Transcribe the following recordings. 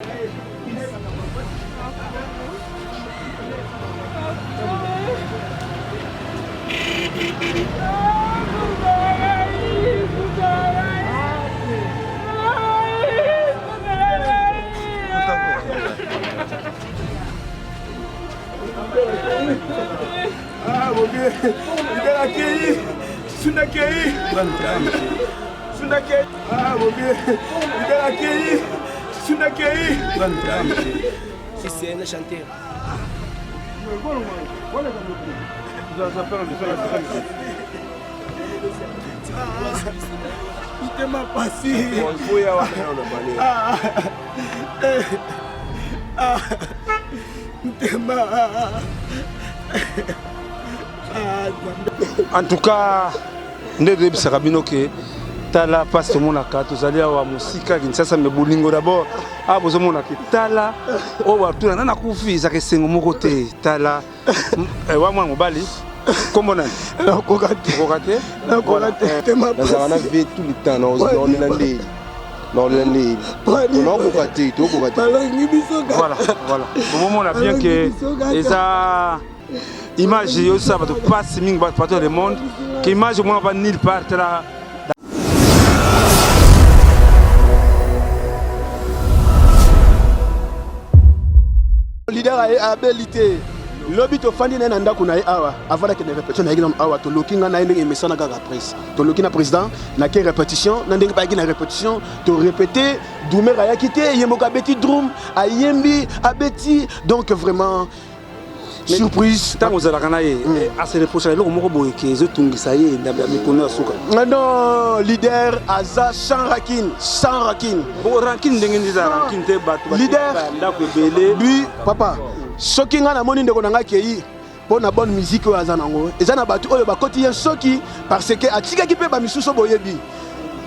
Ah, mon Dieu, il est accueilli. Sunakei. Sunakei. Ah, mon Dieu, il est accueilli. Sunakei. C'est un chanteur. Il m'a passé. En tout cas, nous devons que tala passe tout le monde à quatre. Vous allez avoir musique qui ça me bolingo d'abord. Ah, vous avez que tala. Oh, wa tout na kufi ça que c'est mon côté tala. Wa moi mobali. Comment on a? Non, kokate. Kokate. Non, kokate. Tema passé. On a vu tout le temps dans l'année. Dans l'année. On a kokate, tout kokate. Voilà, voilà. Au moment on a bien que ça image ça va passer ming partout dans le monde. Que image moi va nulle part là. Leader a habilité. Lobby to fandi na ndako na awa avant que ne répétition na exemple awa to lokinga na ndenge mesana ka presse to lokina président na ke répétition na ndenge ba na répétition to répéter Doumer a quitté yemoka beti drum a yembi a beti donc vraiment surprise tant aux alakana et à ces prochains jours moko boye que je tungisa ye ndaba mikono asuka non leader aza sans rakin bon rankin ndenge ndiza rankin te batu leader ndako belé lui papa soki nga na moni ndeko na nga kei pour na bonne musique oyo aza nango eza na bato oyo bakoti ye soki parce que atikaki mpe bamisusu boyebi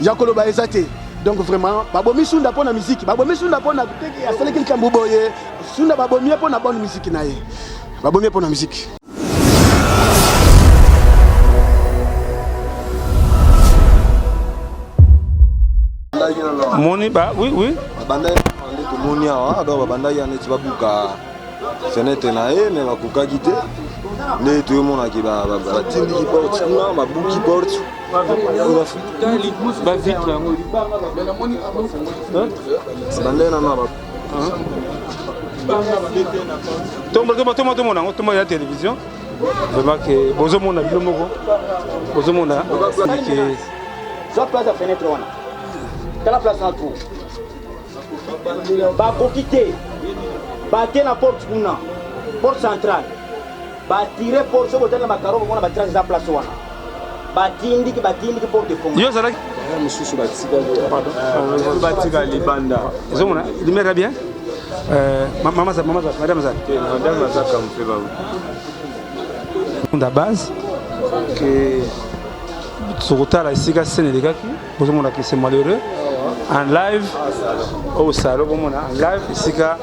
ya koloba eza te donc vraiment babomi sunda mpo na musique babomi sunda mpo na teki asalaki likambo boye sunda babomi ye mpo na bonne musique na ye babomi ye mpo na musique. Moni ba oui Banda to moni awa do banda ya neti babuka fenêtre na e mais bakuka kite ne to mona ki ba tindi ki porte na babuki porte ba vitre banda na na ba Tomba la télévision. Vraiment que bozo mona bilo moko. Bozo mona que Ça place à fenêtre on a. Quelle place en tout? Ba kokite. Ba tena porte kuna. Porte centrale. Ba tirer porte so botana makaro on a ba trace za place wana. Ba tindi ki porte de fond. yo zala mususu batika libanda zomona limera bien. Madame ça. madame za kampe ba On a base que Sokota Siga Sénégaki, que c'est malheureux. En live au salon, en live, Siga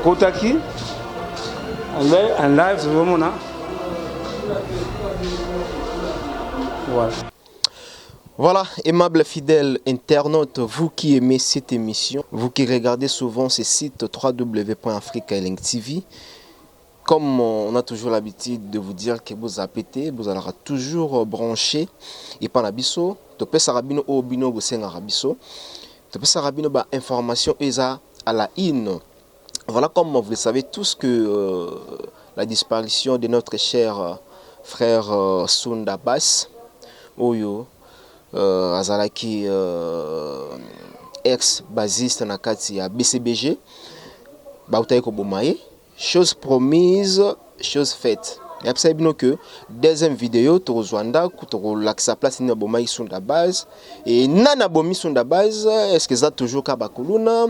Kotaki. En live, c'est vraiment. Voilà. Voilà, aimables fidèles internautes, vous qui aimez cette émission, vous qui regardez souvent ce site www.africaeling TV, comme on a toujours l'habitude de vous dire que vous appétez, vous allez toujours branché et pas l'abisso, tu peux sarabino au bino vous sen arabisso, tu peux sarabino ba information esa à la in. Voilà, comme vous le savez tous que la disparition de notre cher frère Sunda Bass, Oyo, azalaki ex-basiste na kati ya BCBG, bautaye ko bomaye. Chose promise, chose faite. Et après, que deuxième vidéo, tu rejoindras, tu relaxes place ni abomayi Sunda Bass et nana bomi Sunda Bass. Est-ce que ça toujours kabakuluna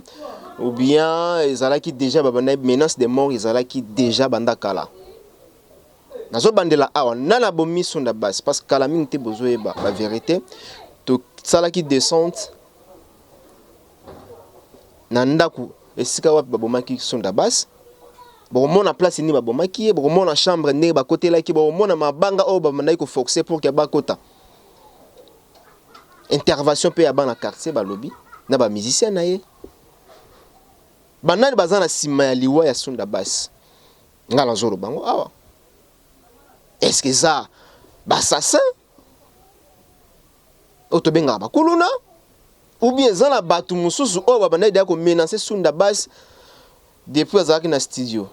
ou bien ils qui déjà babana menace de mort, ils qui déjà bandakala. Nazo bandela awa nana bomi Sunda Bass parce que la mine te besoin la vérité. Tu sala qui descente nandaku esika wapi babomaki Sunda Bass. Bon, mon a place ni babomaki, bon mon a chambre ne ba côté là qui bon mon a mabanga o ba manai ko forcer pour que ba kota. Intervention pe ya ba na quartier ba lobby. na ba musicien na ye banani baza na sima ya liwa ya Sunda Bass nga na zoro bango awa est-ce que ça bassassin otobenga bakuluna ou bien za na batu mususu o babanda ida ko menacer Sunda Bass depuis azaki na studio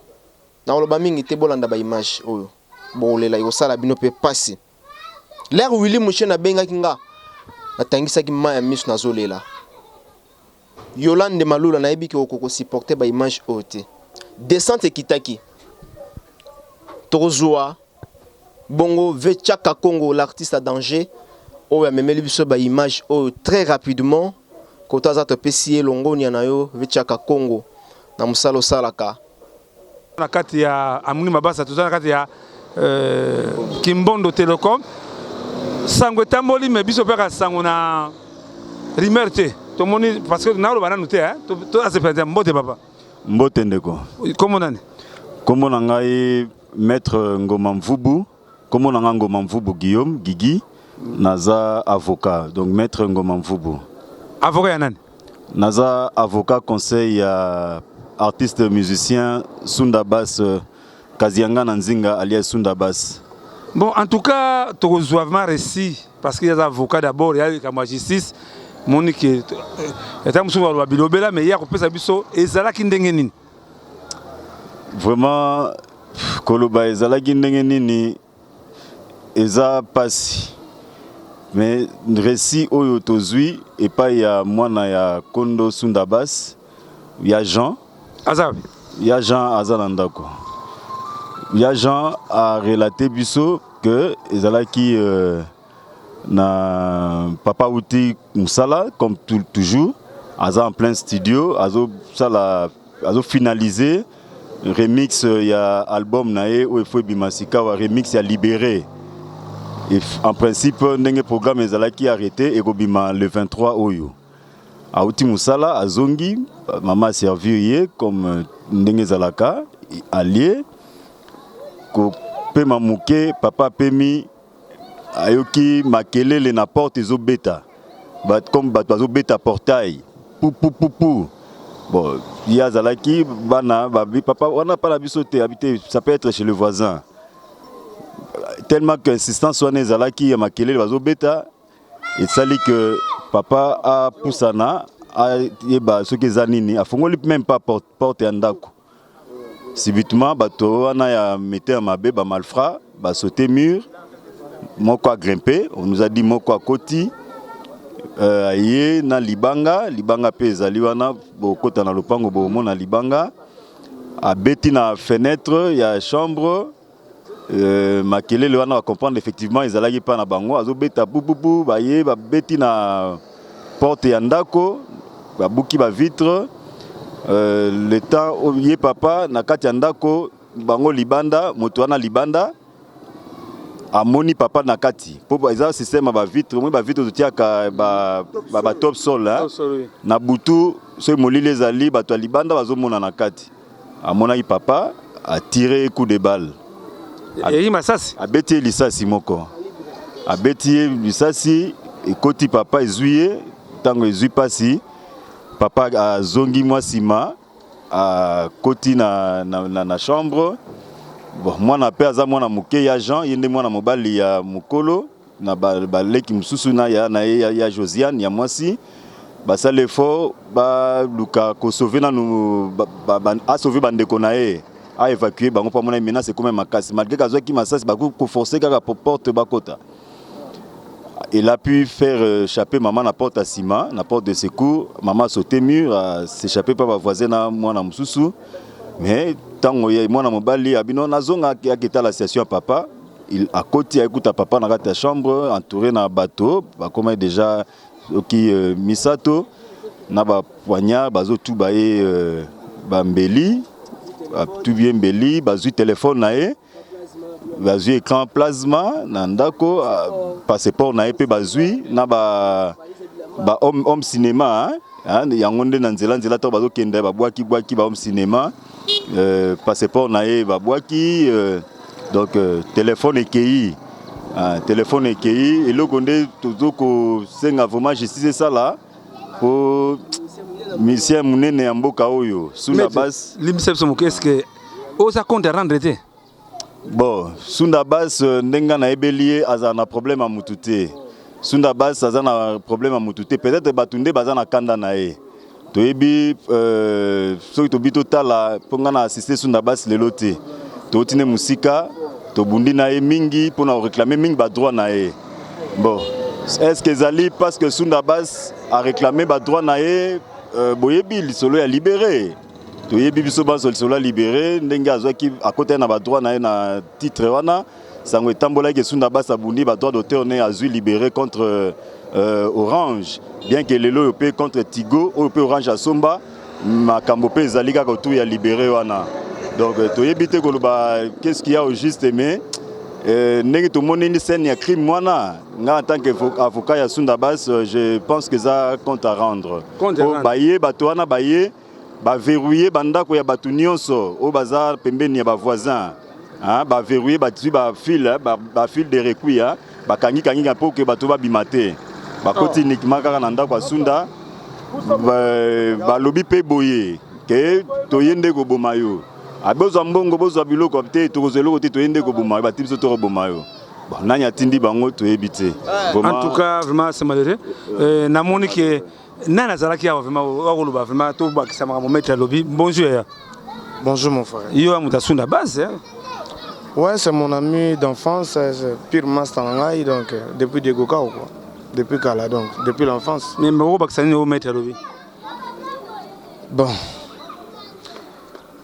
na oloba mingi te bolanda ba image oyo bolela yo sala bino pe passer l'air Willy Mouché na benga kinga atangisa ki maya misu na zolela Yolande Malula na yebi ki okoko supporter ba image ote descente kitaki Tozua bongo Vechaka Congo l'artiste à danger o ya memeli biso ba image o très rapidement kota za to pesi longo ni nayo Vechaka Congo na musalo salaka na kati ya Amuni Mabasa tozana kati ya Kimbondo Telecom sango tamboli me biso peka sango na rimerte to moni parce que na lo bana noté hein to asependa mbote papa mbote ndeko comment nani comment ngai maître Ngoma Mvubu comment nanga Ngoma Mvubu Guillaume Gigi naza avocat donc maître Ngoma Mvubu avocat ya nani naza avocat conseil ya artiste musicien Sunda Bass Kazianga Nanzinga alias Sunda Bass. Bon, en tout cas, tu reçois vraiment récit parce qu'il y a des avocats d'abord, il y a la justice, Monique, il y a des gens qui ont mais il y a des gens qui ont vraiment, Koloba Ezala Kindengenini, Eza Passi. Mais récit Oyo Tozui, et pas il y a moi, il y a Kondo Sunda Bass, il y a Jean. Il y a Jean Azalandako. Il y a Jean a relaté biso que ezalaki na Papa Outi Moussala comme toujours aza en plein studio azo finalisé remix il y a album nae où il faut bimasika wa remix ya libéré et en principe ndenge programme ezalaki arrêté et kobima le 23 oyo Outi Moussala azongi maman servir comme ndenge zalaka allié ko pe mamuke papa pemi ayoki makelele na porte ezobeta comme bato azobeta portail pou bon ya zalaki bana babi papa wana pas la biso te habité ça peut être chez le voisin tellement que insistance wana zalaki ya makelele bazobeta et sali que papa a poussana a yeba ce que zanini afongoli même pas porte ya ndako. Subitement, bato wana ya metteur mabe ba malfrat, ba sauter mur, moko a grimpé, on nous a dit moko a koti, aye na libanga pe ezali wana bokota na lopango bomo na libanga, a beti na fenêtre ya chambre, makelele wana va comprendre effectivement ezalaki pa na bango, azo beta bou baye ba beti na porte ya ndako, ba buki ba vitre. Le temps où yé papa na kati andako bango libanda motoana libanda amoni papa na kati po eza système ba vitre totiaka ba top sol na butu so molile zali bato libanda bazomona na kati amona papa a tiré coup de balle et masasi abeti lisasi moko abeti lisasi ekoti papa ezuye tango ezui pasi papa a zongi moi sima a koti na chambre bon moi na pe aza moi na muke ya Jean yende moi na mobali ya mukolo na baleki mususu na ya Josiane ya mwasi basala l'effort ba luka ko sauver na nous a sauver bandeko na e a évacuer bango pa mona menace comme makasi malgré kazo ki masasi ba ko forcer kaka porte bakota. Il a pu faire échapper maman à la porte à ciment, la porte de secours. Maman a sauté mur, a s'échappé par ma voisine à moi na mususu. Mais tant que moi na mobali abino na zonga qui a quitté la station à papa, il a côté à écouter papa dans la chambre, entouré na bateau, comme déjà qui misato, na ba poignard, bazo tout baé bambeli, tout bien beli, bazo téléphone naé. Bazui écran plasma nandako passeport na épée bazui na ba homme cinéma hein yangonde na nzela to bazo kende ba bwaki ba homme cinéma passeport na e ba bwaki donc téléphone ekei et le gonde tozoko senga vraiment justice ça là po musicien munene ya mboka oyo Sunda Bass est-ce que ça compte rendre été bon Sunda Bass ndenga na ebelie aza na problème à mututé Sunda Bass aza na problème à mututé peut-être batunde baza na kanda na e toyebi soki tobi totala ponga na assister Sunda Bass lelo te totine musika tobundi na e mingi pona réclamer mingi ba droit na e bon est-ce que ezali parce que Sunda Bass a réclamé ba droit na e boyebi lisolo ya libéré toyebi biso ba lisolo ya libéré ndenge azwaki à côté na ba droit na e na titre wana sango etambola ke Sunda Bass abundi ba droit d'auteur ne azui libéré contre Orange bien que lelo yo pe contre Tigo o pe Orange asomba makambo pe ezali ka autour ya libéré wana donc toyebi te koloba qu'est-ce qu'il y a au juste mais ndenge to moni ni scène ya crime mwana nga en tant qu'avocat ya Sunda Bass je pense que ça compte à rendre baye bato wana baye ba verrouiller bandako ya batu nyonso o bazar pembeni ya ba voisin hein ba verrouiller batu ba fil de requia ba kangi po ke bato ba bimate ba koti uniquement kaka na ndako ya Sunda ba lobi pe boye ke toyende ko bomayo abozo mbongo bozo biloko te tokozelo te toyende ko bomayo ba tipso to bomayo nani atindi bango toyebite en tout cas vraiment c'est malheureux na moni que nana zalaki ya vraiment wakoloba vraiment to bakisa makambo maître lobby bonjour mon frère yo amuta Sunda Bass ouais c'est mon ami d'enfance c'est purement stangai donc depuis de Goka quoi depuis Kala donc depuis l'enfance mais moko bakisa ni o maître lobby bon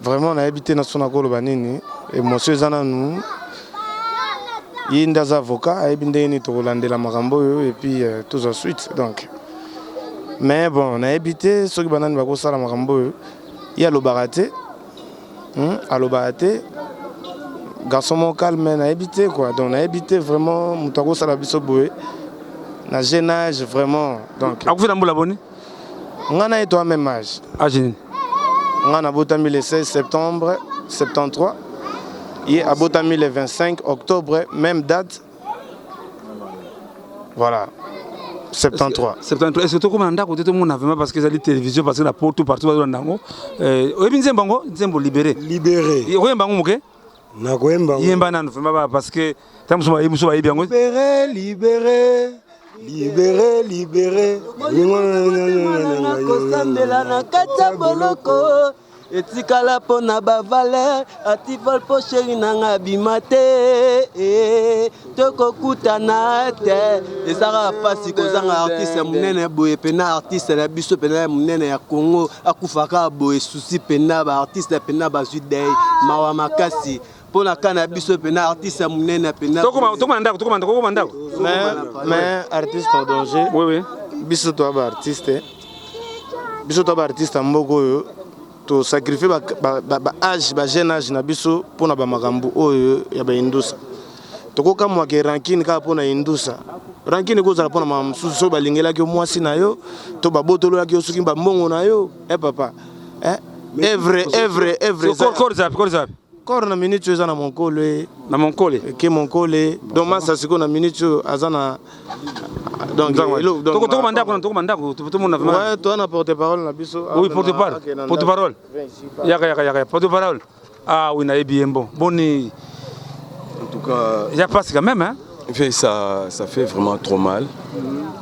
vraiment on a habité dans son akolo banini et monsieur zana nous yinda avocat a ebinde ni to landela makambo et puis tout ensuite donc mais bon on a habité ceux qui banane bako sala makambo il y a le baraté garçon mon calme on a habité quoi donc on a habité vraiment mutako sala biso boé na jeune âge vraiment donc akufina mbula boni ngana et toi même âge agine ngana botami le 16 septembre 73 et à botami le 25 octobre même date voilà 73 est-ce que tu comment ndako tout le monde avait parce que ça la télévision parce que la porte partout dans ndango oyebi nzembo nzembo libéré oyemba ngomuke na koyemba yemba nanu vraiment parce que tamuso bayebi yango libéré kosambela na kati ya boloko etikala mpo na bavaler ativol mpo sheri nanga bima te tokokutana te ezaka mpasi kozanga artiste monene boye pena artiste na biso pena monene ya Congo akufaka boye susi pena baartiste pena bazwi dei mawa makasi pona kana biso pena artiste munene pena tokoma ndako mais artiste en danger oui biso to ba artiste mboko yo to sacrifier ba âge ba jeune âge na biso pona ba makambo oyo ya ba indusa tokoka mwa ke rankine ka pona indusa rankine ko zala pona mamsusu ba lingela ke mwasi na yo to ba botolo ya ke osuki ba mbongo na yo papa evre Corps na minute eza na monkole ke monkole donc masa siko na minute azana donc toko mandako tout monde ouais toi na porte-parole na biso oui porte-parole yaka porte-parole ah oui na ebiembo boni en tout cas il y a pas quand même hein ça fait vraiment trop mal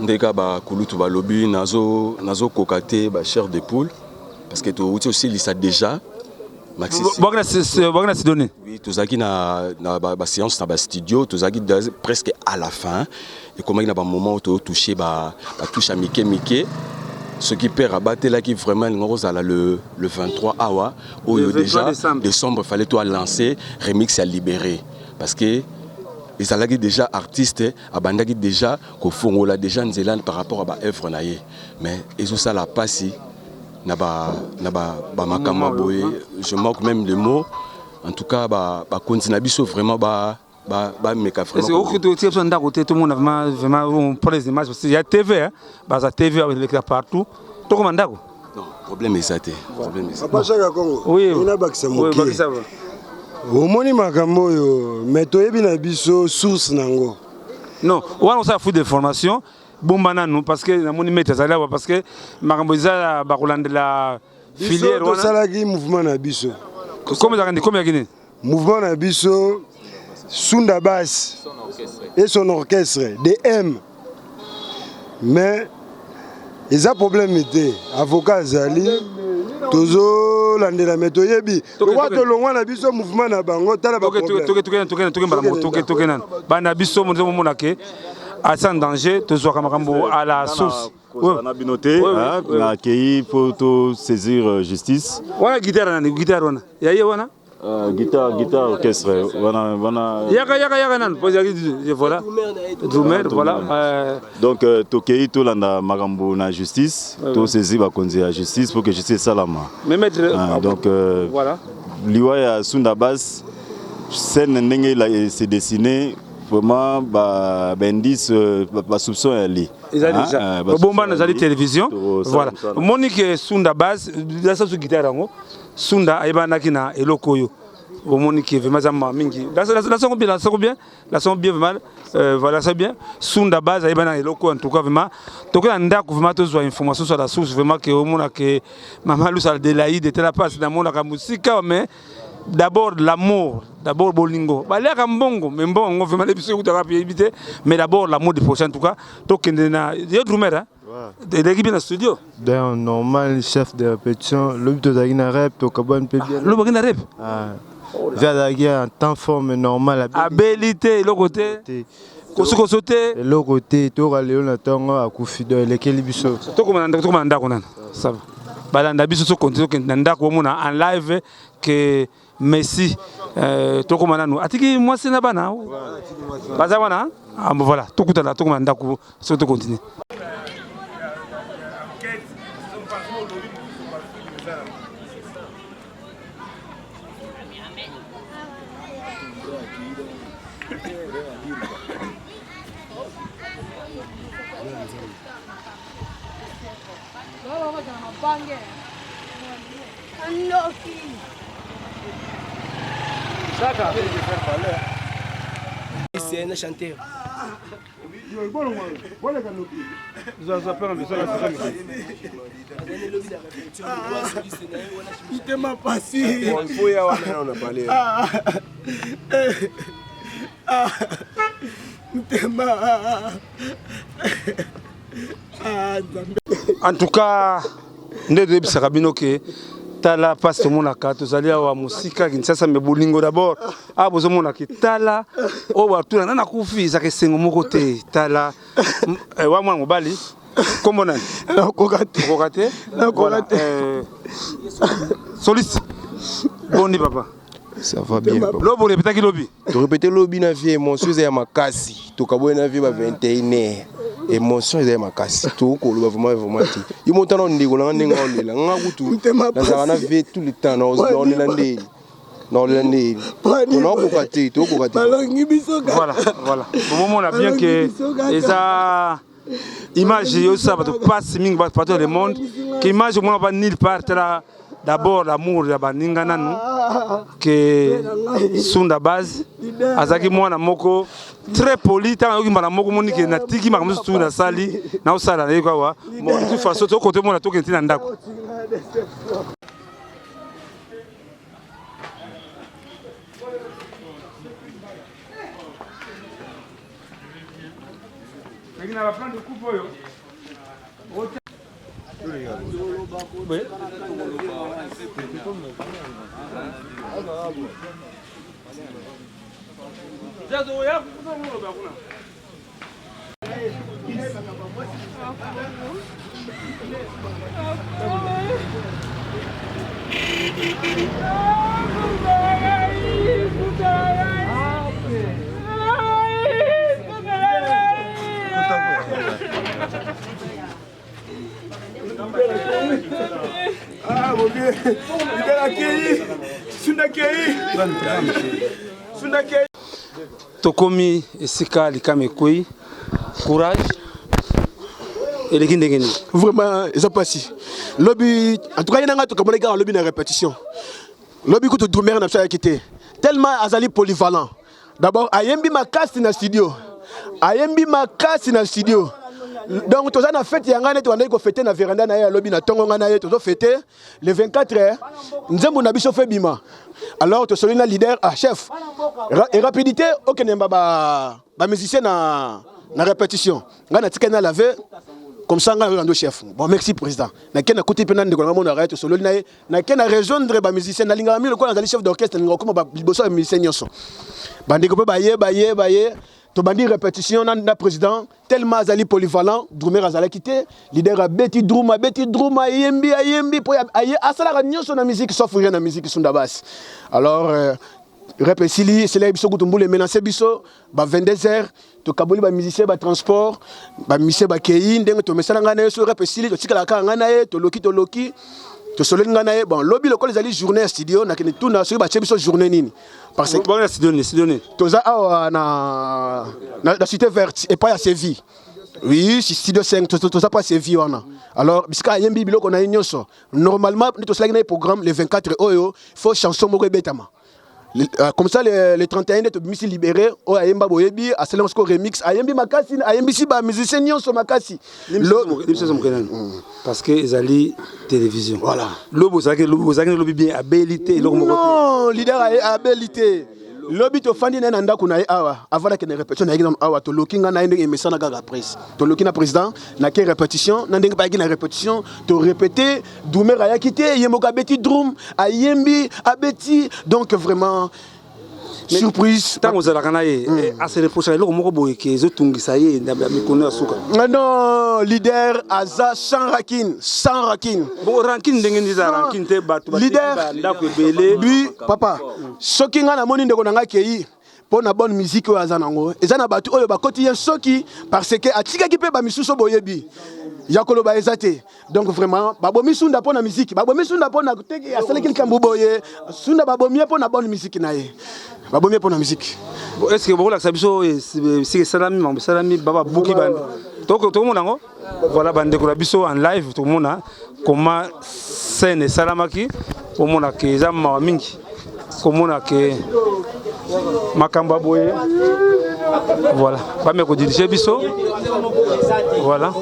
ndeka ba kulutu ba lobby nazo kokate ba chair de poule parce que to aussi lisa déjà oui, tous aki na séance na studio, tous aki presque à la fin et comment il y a un moment où tu touché touche à Mickey ce qui perd abattre là qui vraiment le 23 awa où déjà décembre fallait toi lancer remix à libérer parce que les alagi déjà artistes abandaki déjà ko fongola déjà nzela par rapport à ba œuvre naie mais ils ont ça la passe makambo boye je manque même le mot en tout cas continue biso vraiment meka vraiment est-ce que tu es ndako tout le monde vraiment on prend les images parce qu'il y a TV hein baza TV avec partout to comme ndako non problème est ça papa chaka Congo oui ina bakisa moki oui bakisa omoni makambo yo mais toyebi na biso source nango non on a fait des formations bomba nanu parce que namoni maître azali awa parce que makambo eza bakolandela filière wana tosalaki mouvement na biso comme yakini mouvement na biso Sunda Bass et son orchestre DM mais eza problème était avocat azali tozo landela meto yebi wa to longwa na biso mouvement na bango tala ba problème toke bana biso mo mona ke en danger tozo makambo à la source on a binoté na kei pour saisir justice wana guitare wana yaye wana guitare orchestre wana yaka nan pose voilà drummer voilà donc tokei to landa makambo na justice to saisir ba konzi ya justice pour que justice salama mais maître donc voilà liwa ya Sunda Bass scène ndenge la s'est dessiné vraiment indice soupçon ya li bomba na zali télévision voilà Monique Sunda Bass la sa guitare ngo Sunda ayebandaki na eloko yo Monique vraiment zama mingi la son bien vraiment voilà c'est bien Sunda Bass ayebana eloko en tout cas vraiment donc on ndako vraiment to zo information sur la source vraiment que au mona que Mama Lusa de Laïd était la passe dans mona ka musika mais d'abord l'amour, d'abord bolingo. Baleka mbongo, mais mbongo vraiment les bisous éviter, mais d'abord l'amour du prochain en tout cas. Donc il y a drummer hein. L'équipe dans studio. D'ailleurs normal chef de répétition, le but de la rep, to kabon pe bien. Le bagina rep. J'ai en temps forme normal habilité le côté. Kosuko sauter. Le côté to Léon Tongo à Kufido lequel biso. To komanda konan. Ça va. Balanda biso so continue que nanda ko mona en live que Messi to komana nous atiki moi c'est na bana baza wana voilà to kutala to komanda ko so to continue C'est un chanteur. Il m'a passé. En tout cas, ndé de bisakabino ke tala passe mon aka tozali wa musika Kinshasa me bolingo d'abord bozo mona ke tala o watu na kufi za kesengo moko te tala wa mwana mobali kombo nani kokate soliste bondi papa ça va bien papa lobo répéter lobby to répéter lobby na vie émotion ya makasi to kaboy na vie ba 21h émotion ya makasi to ko loba vraiment ti yo montana ndiko na ndinga olela ngakutu na na vie tout le temps na olela ndeni na olela ndeni on kokate to kokate voilà bon moment on a bien que eza image yo ça va passe mingi partout dans le monde que image on va nulle part d'abord l'amour ya baninga nanu que Sunda Bass azaki mwana moko très poli tant yoki mwana moko moni ke na tiki makambo tout na sali na osala na kwa wa mo toute façon to côté mona to kenti na ndako Lakini na plan de coupe yo oui. Ah mon Dieu, il est accueilli. Sunda Kei. Tokomi esika likame koi courage et les kindengeni. Vraiment, ça passe. Lobby, en tout cas, il y a un autre comme les gars, lobby de répétition. Lobby que tout drummer n'a pas quitté. Tellement azali polyvalent. D'abord, ayembi ma casse dans le studio. Ayembi ma casse dans le studio. Donc tous na fête yanga neto andai ko fêter na véranda na ya lobby na tongo nga na ye tozo fêter le 24 nzembo na biso fait bima. Alors to solina leader chef et rapidité okene ba musicien na répétition. Nga na tika na laver comme ça nga rando chef. Bon merci président. Na ken na côté pena ndeko nga mona arrête solina na ken na rejoindre ba musicien na linga mi le ko na chef d'orchestre nga ko ba liboso ba musicien nyonso. Bandeko pe baye to bandi répétition na président tellement azali polyvalent Drumer azala quitté leader a Betty Drouma ayembi po aye asala nyonso na musique sauf rien na musique sunda basse. Alors répétili c'est là biso kutumbule menacer biso ba 22h to kaboli ba musicien ba transport ba musicien ba kei ndenge to mesala ngana yeso répétili to tikala ka ngana ye to loki to soleli ngana ye bon lobby le ko les ali journée studio na kene tout na so ba chebiso journée nini parce que bon studio toza na cité verte et pas à Séville. Oui, si studio 5 toza pas Séville wana. Alors biska yembi biloko na nyonso. Normalement to selagi na programme le 24 oyo, faut chanson moko betama. Comme ça le 31 de misi libéré o ayemba boyebi a selon ce remix ayembi makasi ayembi si ba musicien nyonso makasi. Parce que ezali télévision. Voilà. Lobo zaki bien abilité non, leader abilité. Lobby to fandi na ndako na awa avant que ne répétition na exemple awa to lokinga na ndenge emesana kaka presse. To lokina président na ke répétition na ndenge ba na répétition to répéter Doumer a quitté yemoka Betty Drum ayembi abeti donc vraiment surprise tant aux alakanaye à se reprocher le moko boye ke zotungisa ye na mikono asuka. Non, leader aza sans rancune. Bon rancune ndenge ndiza rancune te batu leader ndako ebele lui papa soki nga na moni ndeko nanga kei pour na bonne musique oyo aza nango eza na batu oyo bakoti ye soki parce que atikaki pe ba misuso boyebi yakolo ba ezate donc vraiment babomi sunda pour na musique babomi sunda pour na teki asala quelqu'un boye sunda babomi pour na bonne musique na ye babomi pour na musique. Est-ce que bola sabiso c'est salami baba buki band to monango voilà bande ko biso en live to mona comment scène salamaki o mona ke zama mingi ko mona ke makamba boye voilà pas me ko diriger biso voilà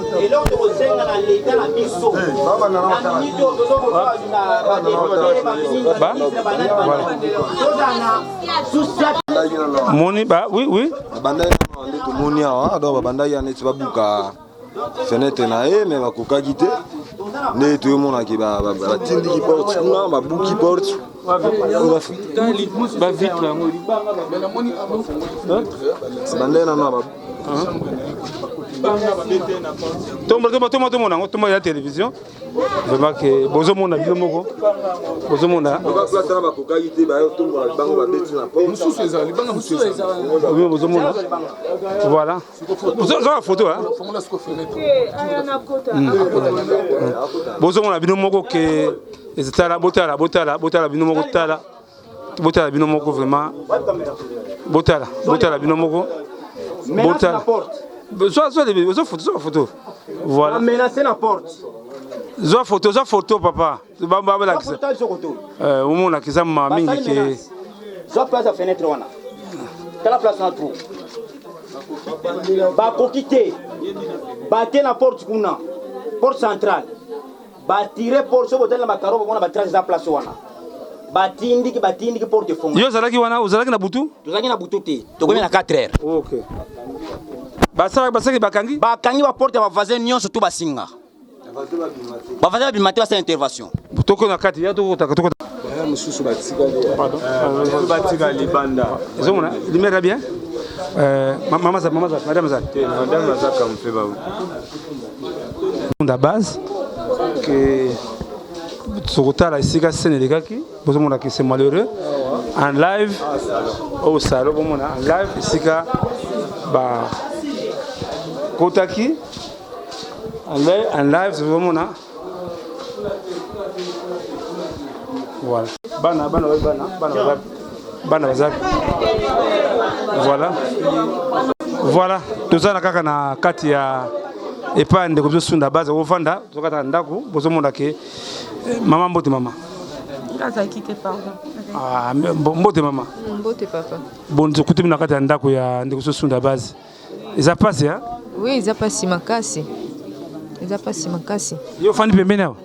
moni ba oui banda to moni awa do banda ya neti babuka fenêtre na e mais bakokaki te ne to mona ki ba tindi ki porte kuna ba buki porte ba vite là banda na ba tomba ya télévision vraiment que bozo mona bilo moko bozo mona bozo mona voilà bozo la photo hein bozo mona bilo moko que ezala botala bino moko tala botala bino moko vraiment botala bino moko botala Zo photo. Voilà. Menacer la porte. Zo photo papa. Bamba la kisa. Au moment kisa ma mingi ke. Zo place la fenêtre wana. Kala place na trou. Ba kokité. Bater la porte kuna. Porte centrale. Ba tirer porte so botel na makaro bona ba trace za place wana. Batindi ki porte fonga. Yo zalaki wana uzalaki na butu? Tozaki na butu te. Tokomi na 4 heures. OK. Basaki bakangi ba porte ba voisin nyonso to basinga. Ba voisin ba bimate ba sa intervention. Toko na kati ya toko taka toko. Mususu batika pardon. Batika libanda. Ezomona, limera bien. Madame Zak. Madame Zak comme fait ba. La base que Sokotala ici ka Sénélekaki, bozomona que c'est malheureux en live au salon bomona en live ici ka ba Kotaki en live c'est bomona voilà bana bazak voilà tozana kaka na kati ya epande ko sunda base ko fanda tokata ndako bozomona ke mama mbote mama Kaza quitté pardon. Ah mbote mama. Mbote papa. Bon kutumi na kati ya ndako ya ndeko sunda base. Eza passe hein? Oui, ils ont pas si makasi. Ils ont pas si makasi. Yo fandi pembeni awa.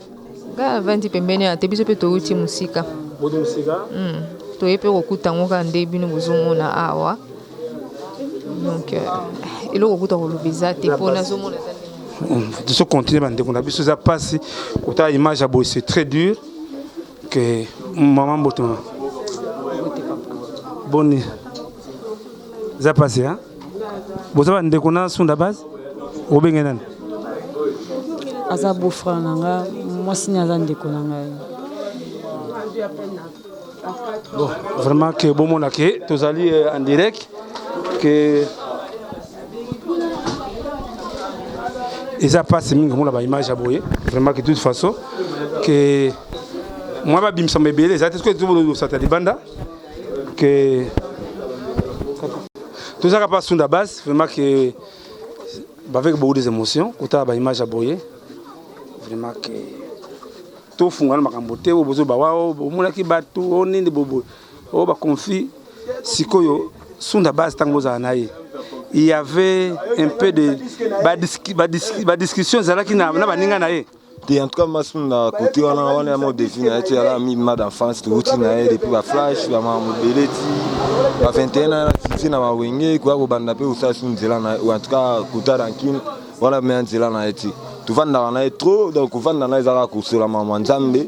Ga vandi pembeni ate biso pe to uti musika. Bodo musika. To yepe kokuta ngoka nde bino bozomona awa. Donc il a kokuta ko lobeza te pona zomona ça. De ce continuer bande qu'on a biso za passe kota image abo c'est très dur que maman botona. Boni. Ça passe hein. Boza bande qu'on a sunda base. Obengenan. Aza beau-frère nanga, moi signé aza ndeko nanga. Bon, vraiment que bon mon accueil, tous allés en direct que et ça passe mingi mon la image aboyé, vraiment que de toute façon que moi ba bim sama belé, ça est-ce que tu veux ça ta banda que tout ça passe sur la base, vraiment que avec beaucoup d'émotions, quand tu as une image aboyé. Vraiment que tout fonctionne makambo te o bozo ba wa o mona ki batu o nini bobo o ba conflit sikoyo sunda base tango za naye il y avait un peu de discussion zala ki na baninga naye en tout cas masunda côté wana mo défini ati ala mi ma d'enfance to uti na depuis ba flash ba ma mobility ba 21 ans si na mawenge kwa ko banda pe usasi nzela na en tout cas kuta ranking wala me nzela na eti tu vas dans la trop donc tu vas dans la zara kusula mama nzambe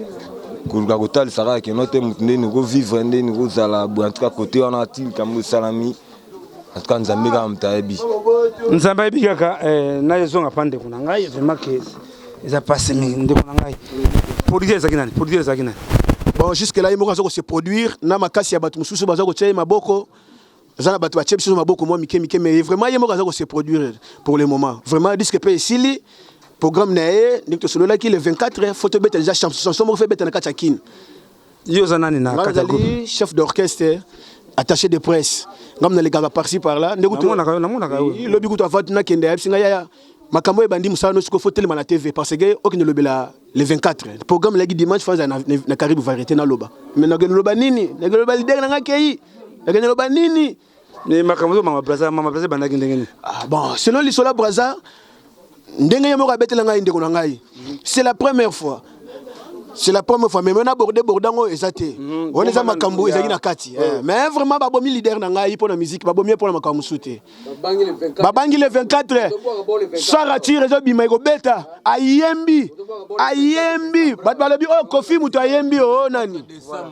kuruka kutali sara ke note mutende ngo vivre ndé ngo zala en tout cas côté on a til kamu salami en tout cas nzambe ka mtaebi nzambe bi kaka na yezo ngapande kuna ngai vraiment que ça passe ndé kuna ngai produire zakinani bon jusque là il moko azoko se produire na makasi ya batu mususu bazako tshema maboko zana batu ba tshema maboko moi mike mais vraiment il moko azoko se produire pour le moment vraiment disque pe isili programme nae nik to solo la ki le 24 photo bête déjà chanson mo fait bête na kachakin yo zanani na kachakin chef d'orchestre attaché de presse ngam na le gars par-ci par là ndeko to na lobi kuto avatu na kende yapsinga ya makambo ebandi musano siko faut tellement na TV parce que okine lobela le 24 programme la dimanche fa na Caribou variété na loba mais na geno loba nini na geno loba leader na ngakei na geno loba nini mais makambo mama plaza bandaki ndengeni bon selon l'isola braza ndenge yemo kabetela ngai ndeko na ngai c'est la première fois mais on a abordé bordango ezate on les a makambo ezaki na kati mais vraiment babomi leader na ngai pour la musique babomi pour la makambo soute babangi le 24 sara tire zo bima ko beta ayembi bat balobi oh kofi muto ayembi oh nani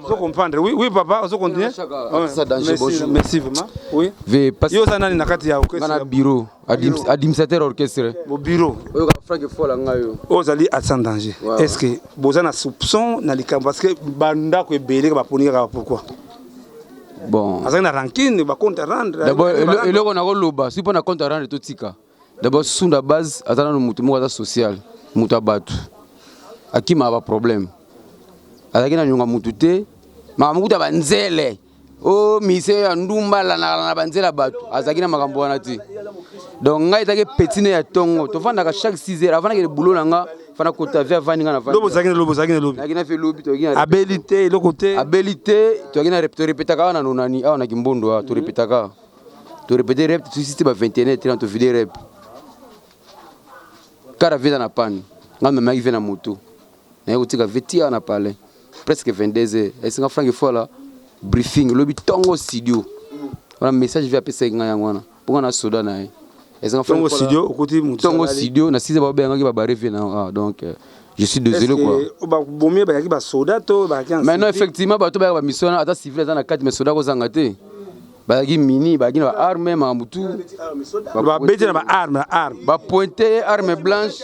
vous comprendre oui papa vous continuer ça danger bonjour merci vraiment oui yo ça nani na kati ya orchestre na bureau administrateur orchestre au bureau Frank Fola ngayo ozali à sans danger est-ce que bozana soupçon na likambo parce que banda ko ebele ba ponika pourquoi bon azali na ranking ba compte rendre d'abord eloko na koloba si pona compte rendre to tika d'abord sunda base atana no mutu moko social mutu abatu akima ba problème azaki na nyonga mutu te ma mutu banzele o mise ya ndumba na banzela batu azaki na makambo wana ti donc ngai take petine ya tongo to fanda ka chaque 6 heures avant que le boulot nanga fana kota via vaninga na lobo zakina lobi nakina fe lobi to gina abilité le côté abilité to gina répéter ka na nonani awa na kimbondo to répéter ka to répéter rep tu système 21 30 vidéo rep cara vida na pani ngamba maki vena moto na yotika vetia na pale presque 22 heures et singa Frank Fola briefing lobi tongo studio wana message via pesa nga yangwana ponga na soda na tongo studio okoti mutu tongo studio na 6 ba benga ki ba barriver na donc je suis désolé quoi ba bomie ba yaki ba soda to ba kian mais non effectivement ba to ba mission ata civil dans 4 mais soda ko zanga te ba yaki mini ba gina arme ma mutu ba bete na ba arme ba pointer arme blanche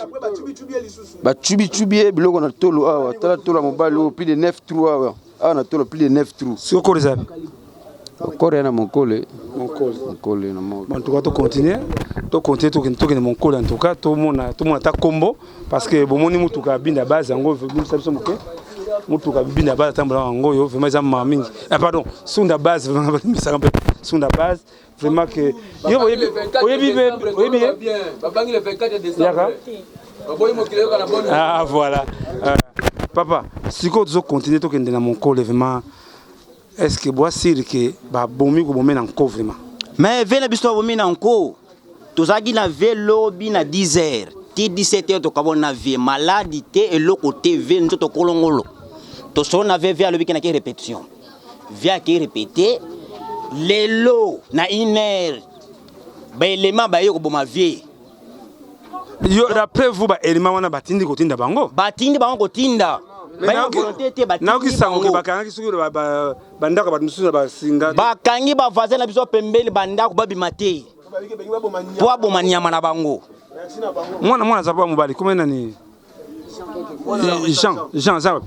ba chubi biloko na tolo awa tala tolo mobile plus de 9 trous awa na tolo plus de 9 trous sur quoi ça Corée na Monkole na mo en tout cas to continuer to mon col en tout cas tout monde ta combo parce que bomoni mutuka binda base yango ça biso moke mutuka binda base tambula yango yo vraiment za mamingi pardon sunda base vraiment ça sunda base vraiment que yo oyebi babangi le 24 décembre baboyi mokile ko na bonne voilà papa siko to continuer to kende na mon col vraiment est-ce que bois sir que ba bomi ko bomi na encore vraiment mais vena biso bomi na encore tozalaki na ve lobi na 10h ti 17h tokabona na vie maladi te eloko te ve nzo tokolongolo tosolo na ve alobi ke na ke répétition via ki répéter lelo na 1h ba élément ba yeko boma vie yo d'après vous ba élément wana batindi kotinda bango kotinda bandako bato mosusu na basinga bakangi bavasin na biso pembeni bandako babima te po aboma nyama na bango mwana aza pa mobali komai nani Jean Zab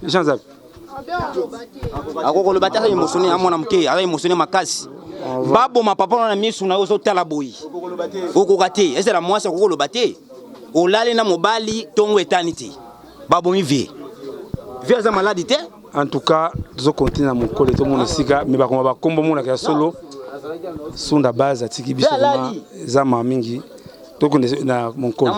akokoloba te aza émotionné amona moke aza émotionné makasi baboma papa na misu na yo ozotala boyi okoka te ezala mwasi akokoloba te olali na mobali tongo etani te babomi vie aza maladi te. En tout cas tozo continuer na mokolo to mona sika me bakoma bakombo mona ka solo sunda base atiki biso ma za ma mingi to konde na mokolo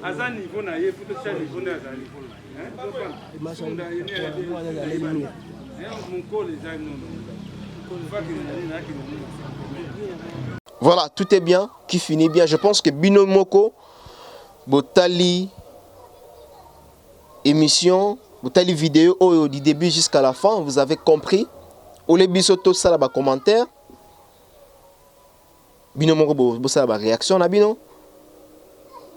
aza niveau na ye puto cha niveau na azali Voilà, tout est bien, qui finit bien. Je pense que Bino Moko, Botali émission, Botali vidéo du début jusqu'à la fin, vous avez compris. Ole bisoto ça là commentaire. Bino Moko bo ça la réaction na bino.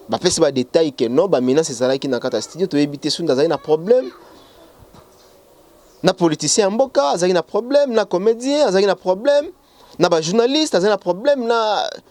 Ba pesi ba détail que non, ba maintenant c'est ça là qui na kata studio to éviter sous dans un problème. Na politicien mboka, azali na problème, na comédien, azali na problème, na ba journaliste, azali na problème, na